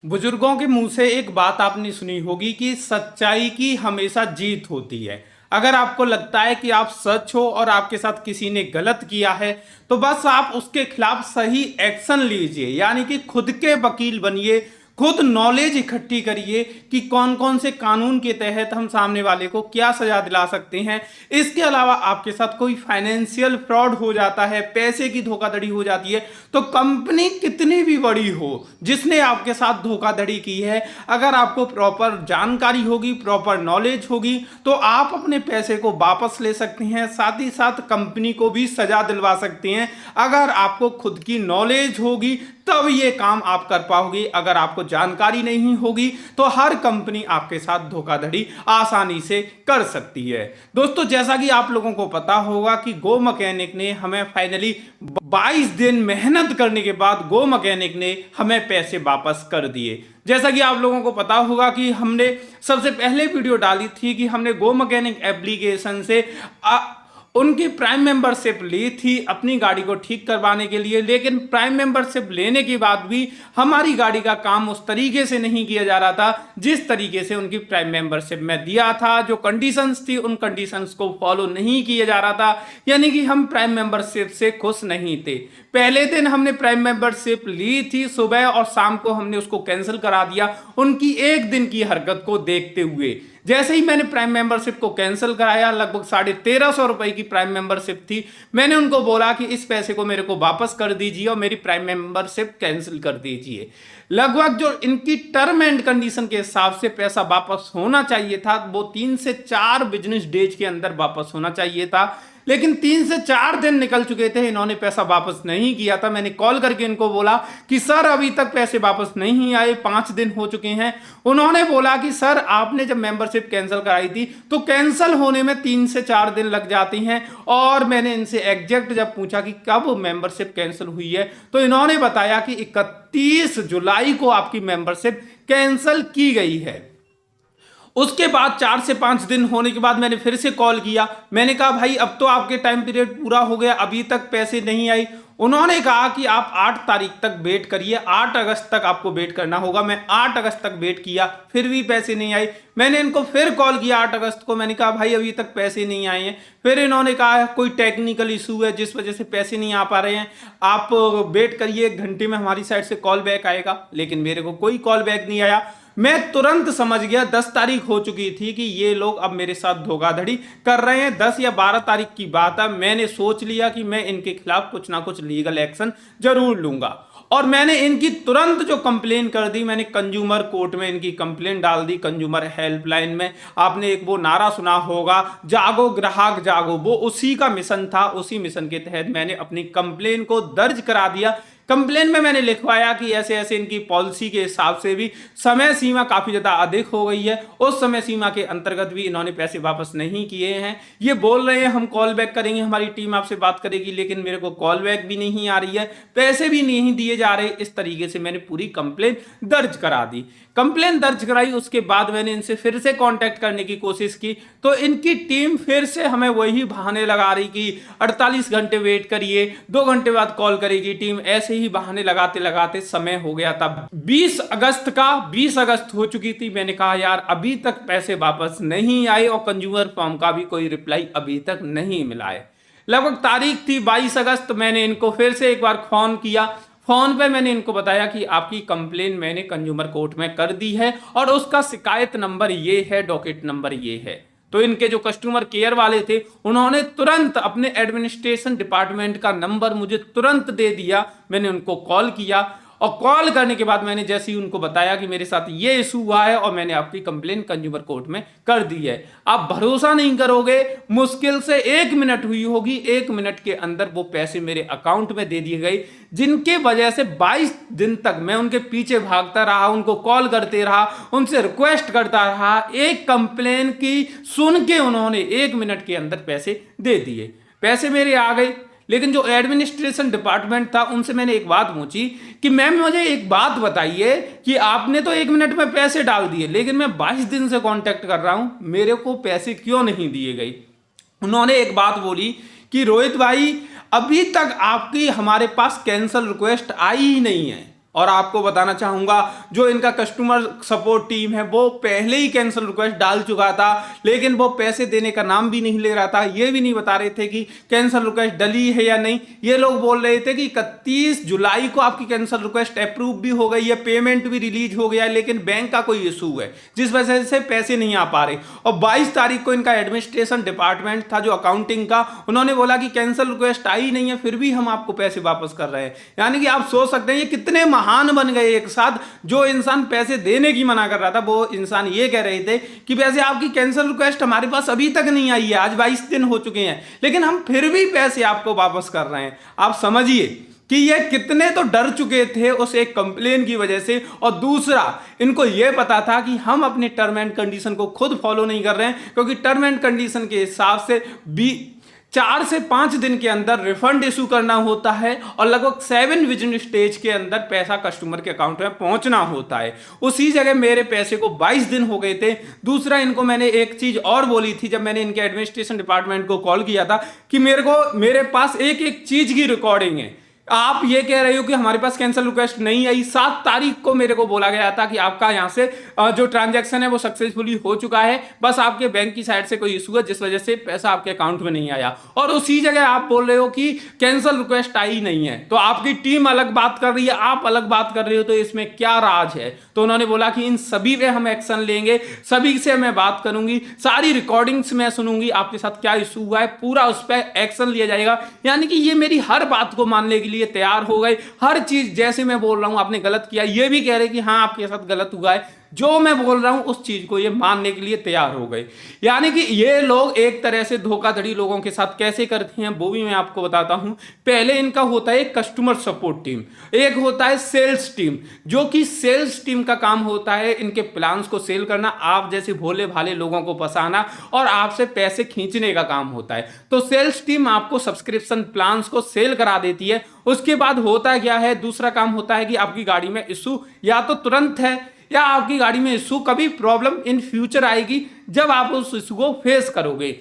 बुजुर्गों के मुंह से एक बात आपने सुनी होगी कि सच्चाई की हमेशा जीत होती है। अगर आपको लगता है कि आप सच हो और आपके साथ किसी ने गलत किया है तो बस आप उसके खिलाफ सही एक्शन लीजिए, यानी कि खुद के वकील बनिए, खुद नॉलेज इकट्ठी करिए कि कौन कौन से कानून के तहत हम सामने वाले को क्या सजा दिला सकते हैं। इसके अलावा आपके साथ कोई फाइनेंशियल फ्रॉड हो जाता है, पैसे की धोखाधड़ी हो जाती है, तो कंपनी कितनी भी बड़ी हो जिसने आपके साथ धोखाधड़ी की है, अगर आपको प्रॉपर जानकारी होगी, प्रॉपर नॉलेज होगी, तो आप अपने पैसे को वापस ले सकते हैं, साथ ही साथ कंपनी को भी सजा दिलवा सकते हैं। अगर आपको खुद की नॉलेज होगी तब ये काम आप कर पाओगे। अगर आपको जानकारी नहीं होगी तो हर कंपनी आपके साथ धोखाधड़ी आसानी से कर सकती है। दोस्तों, जैसा कि आप लोगों को पता होगा कि गो मैकेनिक ने हमें फाइनली 22 दिन मेहनत करने के बाद गो मैकेनिक ने हमें पैसे वापस कर दिए। जैसा कि आप लोगों को पता होगा कि हमने सबसे पहले वीडियो डाली थी कि हमने गो मैकेनिक एप्लीकेशन से उनकी प्राइम मेंबरशिप ली थी अपनी गाड़ी को ठीक करवाने के लिए, लेकिन प्राइम मेंबरशिप लेने के बाद भी हमारी गाड़ी का काम उस तरीके से नहीं किया जा रहा था जिस तरीके से उनकी प्राइम मेंबरशिप में दिया था। जो कंडीशंस थी उन कंडीशंस को फॉलो नहीं किया जा रहा था, यानी कि हम प्राइम मेंबरशिप से खुश नहीं थे। पहले दिन हमने प्राइम मेंबरशिप ली थी, सुबह और शाम को हमने उसको कैंसिल करा दिया उनकी एक दिन की हरकत को देखते हुए। जैसे ही मैंने प्राइम मेंबरशिप को कैंसिल कराया, लगभग 1350 रुपए की प्राइम मेंबरशिप थी, मैंने उनको बोला कि इस पैसे को मेरे को वापस कर दीजिए और मेरी प्राइम मेंबरशिप कैंसिल कर दीजिए। लगभग जो इनकी टर्म एंड कंडीशन के हिसाब से पैसा वापस होना चाहिए था वो 3 से 4 बिजनेस डेज के अंदर वापस होना चाहिए था, लेकिन 3 से 4 दिन निकल चुके थे, इन्होंने पैसा वापस नहीं किया था। मैंने कॉल करके इनको बोला कि सर अभी तक पैसे वापस नहीं आए, 5 दिन हो चुके हैं। उन्होंने बोला कि सर आपने जब मेंबरशिप कैंसिल कराई थी तो कैंसिल होने में 3 से 4 दिन लग जाती हैं। और मैंने इनसे एग्जैक्ट जब पूछा कि कब मेंबरशिप कैंसिल हुई है तो इन्होंने बताया कि 31 जुलाई को आपकी मेंबरशिप कैंसिल की गई है। उसके बाद 4 से 5 दिन होने के बाद मैंने फिर से कॉल किया। मैंने कहा भाई अब तो आपके टाइम पीरियड पूरा हो गया, अभी तक पैसे नहीं आए। उन्होंने कहा कि आप 8 तारीख तक वेट करिए, 8 अगस्त तक आपको वेट करना होगा। मैं 8 अगस्त तक वेट किया, फिर भी पैसे नहीं आए। मैंने इनको फिर कॉल किया 8 अगस्त को, मैंने कहा भाई अभी तक पैसे नहीं आए हैं। फिर इन्होंने कहा कोई टेक्निकल इशू है जिस वजह से पैसे नहीं आ पा रहे हैं, आप वेट करिए, 1 घंटे में हमारी साइड से कॉल बैक आएगा। लेकिन मेरे को कोई कॉल बैक नहीं आया। मैं तुरंत समझ गया, 10 तारीख हो चुकी थी कि ये लोग अब मेरे साथ धोखाधड़ी कर रहे हैं। 10 या 12 तारीख की बात है, मैंने सोच लिया कि मैं इनके खिलाफ कुछ ना कुछ लीगल एक्शन जरूर लूंगा। और मैंने इनकी तुरंत जो कंप्लेन कर दी, मैंने कंज्यूमर कोर्ट में इनकी कंप्लेन डाल दी, कंज्यूमर हेल्पलाइन में। आपने एक वो नारा सुना होगा, जागो ग्राहक जागो, वो उसी का मिशन था। उसी मिशन के तहत मैंने अपनी कंप्लेन को दर्ज करा दिया। कंप्लेन में मैंने लिखवाया कि ऐसे ऐसे इनकी पॉलिसी के हिसाब से भी समय सीमा काफी ज्यादा अधिक हो गई है, उस समय सीमा के अंतर्गत भी इन्होंने पैसे वापस नहीं किए हैं। ये बोल रहे हैं हम कॉल बैक करेंगे, हमारी टीम आपसे बात करेगी, लेकिन मेरे को कॉल बैक भी नहीं आ रही है, पैसे भी नहीं दिए जा रहे। इस तरीके से मैंने पूरी कंप्लेन दर्ज करा दी। कंप्लेन दर्ज कराई, उसके बाद मैंने इनसे फिर से कांटेक्ट करने की कोशिश की तो इनकी टीम फिर से हमें वही बहाने लगा रही कि 48 घंटे वेट करिए, 2 घंटे बाद कॉल करेगी टीम। ऐसे ही बहाने लगाते लगाते समय हो गया था 20 अगस्त का। 20 अगस्त हो चुकी थी। मैंने कहा यार अभी तक पैसे वापस नहीं आए और कंज्यूमर फॉर्म का भी कोई रिप्लाई अभी तक नहीं मिला है। लगभग तारीख थी 22 अगस्त। मैंने इनको फिर से एक बार फोन किया। फोन पे मैंने इनको बताया कि आपकी कंप्लेन मैंने कंज्यूमर कोर्ट में कर दी है और उसका शिकायत नंबर ये है, डॉकेट नंबर ये है। तो इनके जो कस्टमर केयर वाले थे उन्होंने तुरंत अपने एडमिनिस्ट्रेशन डिपार्टमेंट का नंबर मुझे तुरंत दे दिया। मैंने उनको कॉल किया और कॉल करने के बाद मैंने जैसे ही उनको बताया कि मेरे साथ ये इशू हुआ है और मैंने आपकी कंप्लेन कंज्यूमर कोर्ट में कर दी है। आप भरोसा नहीं करोगे, मुश्किल से 1 मिनट हुई होगी, 1 मिनट के अंदर वो पैसे मेरे अकाउंट में दे दिए गए, जिनके वजह से 22 दिन तक मैं उनके पीछे भागता रहा, उनको कॉल करते रहा, उनसे रिक्वेस्ट करता रहा। एक कंप्लेन की सुन के उन्होंने 1 मिनट के अंदर पैसे दे दिए। पैसे मेरे आ गए। लेकिन जो एडमिनिस्ट्रेशन डिपार्टमेंट था उनसे मैंने एक बात पूछी कि मैम मुझे एक बात बताइए कि आपने तो 1 मिनट में पैसे डाल दिए, लेकिन मैं 22 दिन से कांटेक्ट कर रहा हूं, मेरे को पैसे क्यों नहीं दिए गए। उन्होंने एक बात बोली कि रोहित भाई अभी तक आपकी हमारे पास कैंसल रिक्वेस्ट आई ही नहीं है और आपको बताना चाहूंगा जो इनका कस्टमर सपोर्ट टीम है वो पहले ही कैंसिल रिक्वेस्ट डाल चुका था, लेकिन वो पैसे देने का नाम भी नहीं ले रहा था, ये भी नहीं बता रहे थे कि कैंसिल रिक्वेस्ट डली है या नहीं। ये लोग बोल रहे थे कि 31 जुलाई को आपकी कैंसिल रिक्वेस्ट अप्रूव भी हो गई है, पेमेंट भी रिलीज हो गया है, लेकिन बैंक का कोई इशू है जिस वजह से पैसे नहीं आ पा रहे। और 22 तारीख को इनका एडमिनिस्ट्रेशन डिपार्टमेंट था जो अकाउंटिंग का, उन्होंने बोला कि कैंसिल रिक्वेस्ट आई नहीं है, फिर भी हम आपको पैसे वापस कर रहे हैं। यानी कि आप सोच सकते हैं ये कितने महान बन गए एक साथ। जो इंसान पैसे देने की मना कर रहा था वो इंसान ये कह रहे थे कि वैसे आपकी कैंसिल रिक्वेस्ट हमारे पास अभी तक नहीं आई है, आज 22 दिन हो चुके हैं, लेकिन हम फिर भी पैसे आपको वापस कर रहे हैं। आप समझिए कि ये कितने तो डर चुके थे उस एक कंप्लेन की वजह से। और दूसरा, इनको ये पता था कि हम अपने टर्म एंड कंडीशन को खुद फॉलो नहीं कर रहे हैं, क्योंकि टर्म एंड कंडीशन के हिसाब से 4 से 5 दिन के अंदर रिफंड इशू करना होता है और लगभग 7 बिजनेस स्टेज के अंदर पैसा कस्टमर के अकाउंट में पहुंचना होता है। उसी जगह मेरे पैसे को 22 दिन हो गए थे। दूसरा, इनको मैंने एक चीज और बोली थी जब मैंने इनके एडमिनिस्ट्रेशन डिपार्टमेंट को कॉल किया था कि मेरे पास एक एक चीज की रिकॉर्डिंग है। आप ये कह रहे हो कि हमारे पास कैंसिल रिक्वेस्ट नहीं आई। 7 तारीख को मेरे को बोला गया था कि आपका यहां से जो ट्रांजैक्शन है वो सक्सेसफुली हो चुका है, बस आपके बैंक की साइड से कोई इशू है जिस वजह से पैसा आपके अकाउंट में नहीं आया। और उसी जगह आप बोल रहे हो कि कैंसिल रिक्वेस्ट आई नहीं है। तो आपकी टीम अलग बात कर रही है, आप अलग बात कर रहे हो, तो इसमें क्या राज है? तो उन्होंने बोला कि इन सभी पे हम एक्शन लेंगे, सभी से मैं बात करूंगी, सारी रिकॉर्डिंग्स मैं सुनूंगी, आपके साथ क्या इशू हुआ है पूरा उस पर एक्शन लिया जाएगा। यानी कि ये मेरी हर बात को मानने के लिए तैयार हो गए। हर चीज जैसे मैं बोल रहा हूं आपने गलत किया, ये भी कह रहे कि हाँ आपके साथ गलत हुआ है, जो मैं बोल रहा हूं उस चीज को ये मानने के लिए तैयार हो गए। यानी कि ये लोग एक तरह से धोखाधड़ी लोगों के साथ कैसे करते हैं वो भी मैं आपको बताता हूं। पहले इनका होता है कस्टमर सपोर्ट टीम, एक होता है सेल्स टीम, जो कि सेल्स टीम का काम होता है इनके प्लान्स को सेल करना, आप जैसे भोले भाले लोगों को फंसाना और आपसे पैसे खींचने का काम होता है। तो सेल्स टीम आपको सब्सक्रिप्शन प्लान्स को सेल करा देती है। उसके बाद होता क्या है, दूसरा काम होता है कि आपकी गाड़ी में इशू या तो तुरंत है या आपकी गाड़ी में इशू कभी प्रॉब्लम इन फ्यूचर आएगी जब आप उस इशू को फेस करोगे।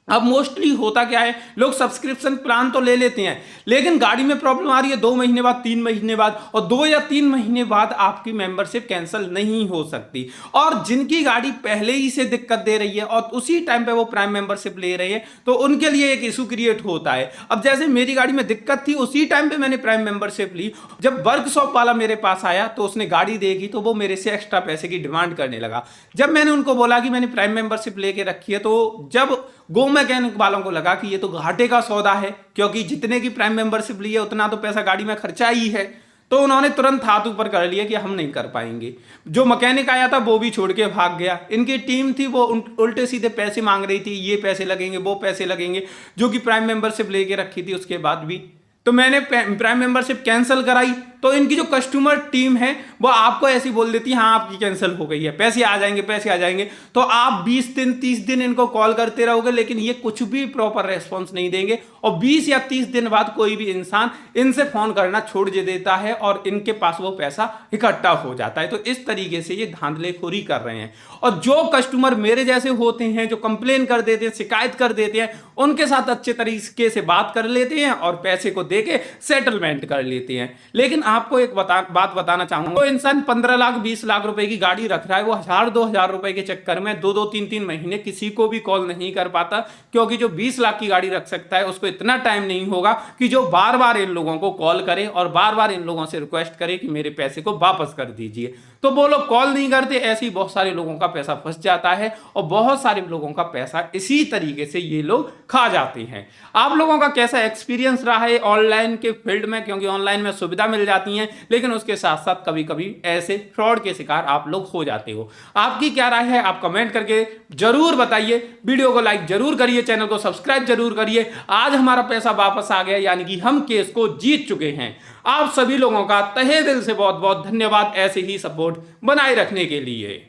अब मोस्टली होता क्या है, लोग सब्सक्रिप्शन प्लान तो ले लेते हैं, लेकिन गाड़ी में प्रॉब्लम आ रही है 2 महीने बाद, 3 महीने बाद, और 2 या 3 महीने बाद आपकी मेंबरशिप कैंसिल नहीं हो सकती। और जिनकी गाड़ी पहले ही से दिक्कत दे रही है और उसी टाइम पे वो प्राइम मेंबरशिप ले रहे हैं, तो उनके लिए एक इशू क्रिएट होता है। अब जैसे मेरी गाड़ी में दिक्कत थी, उसी टाइम पे मैंने प्राइम मेंबरशिप ली। जब वर्कशॉप वाला मेरे पास आया तो उसने गाड़ी देखी तो वो मेरे से एक्स्ट्रा पैसे की डिमांड करने लगा। जब मैंने उनको बोला कि मैंने प्राइम मेंबरशिप लेके रखी है, तो जब गो मैकेनिक वालों को लगा कि ये तो घाटे का सौदा है, क्योंकि जितने की प्राइम मेंबरशिप ली है उतना तो पैसा गाड़ी में खर्चा ही है, तो उन्होंने तुरंत हाथ ऊपर कर लिया कि हम नहीं कर पाएंगे। जो मैकेनिक आया था वो भी छोड़ के भाग गया। इनकी टीम थी वो उल्टे सीधे पैसे मांग रही थी, ये पैसे लगेंगे, वो पैसे लगेंगे, जो कि प्राइम मेंबरशिप लेके रखी थी उसके बाद भी। तो मैंने प्राइम मेंबरशिप कैंसिल कराई, तो इनकी जो कस्टमर टीम है वो आपको ऐसी बोल देती है हाँ आपकी कैंसिल हो गई है, पैसे आ जाएंगे, पैसे आ जाएंगे। तो आप 20 दिन 30 दिन इनको कॉल करते रहोगे, लेकिन ये कुछ भी प्रॉपर रेस्पॉन्स नहीं देंगे। और 20 या 30 दिन बाद कोई भी इंसान इनसे फोन करना छोड़ देता है और इनके पास वो पैसा इकट्ठा हो जाता है। तो इस तरीके से ये धांधलेखोरी कर रहे हैं। और जो कस्टमर मेरे जैसे होते हैं, जो कंप्लेन कर देते हैं, शिकायत कर देते हैं, उनके साथ अच्छे तरीके से बात कर लेते हैं और पैसे को देके सेटलमेंट कर लेते हैं। लेकिन आपको एक बात बताना चाहूंगा, वो इंसान 15 लाख 20 लाख रुपए की गाड़ी रख रहा है, वो 1000-2000 रुपए के चक्कर में 2-2 3-3 महीने किसी को भी कॉल नहीं कर पाता, क्योंकि जो 20 लाख की गाड़ी रख सकता है उसको इतना टाइम नहीं होगा कि जो बार बार इन लोगों को कॉल करे और बार बार इन लोगों से रिक्वेस्ट करे कि मेरे पैसे को वापस कर दीजिए। तो वो लोग कॉल नहीं करते, ऐसे ही बहुत सारे लोगों का पैसा फंस जाता है और बहुत सारे लोगों का पैसा इसी तरीके से ये लोग खा जाते हैं। आप लोगों का कैसा एक्सपीरियंस रहा है ऑनलाइन के फील्ड में, क्योंकि ऑनलाइन में सुविधा मिल जाती है, लेकिन उसके साथ साथ कभी कभी ऐसे फ्रॉड के शिकार आप लोग हो जाते हो। आपकी क्या राय है आप कमेंट करके जरूर बताइए। वीडियो को लाइक जरूर करिए, चैनल को सब्सक्राइब जरूर करिए। आज हमारा पैसा वापस आ गया, यानी कि हम केस को जीत चुके हैं। आप सभी लोगों का तहे दिल से बहुत बहुत धन्यवाद ऐसे ही सपोर्ट बनाए रखने के लिए।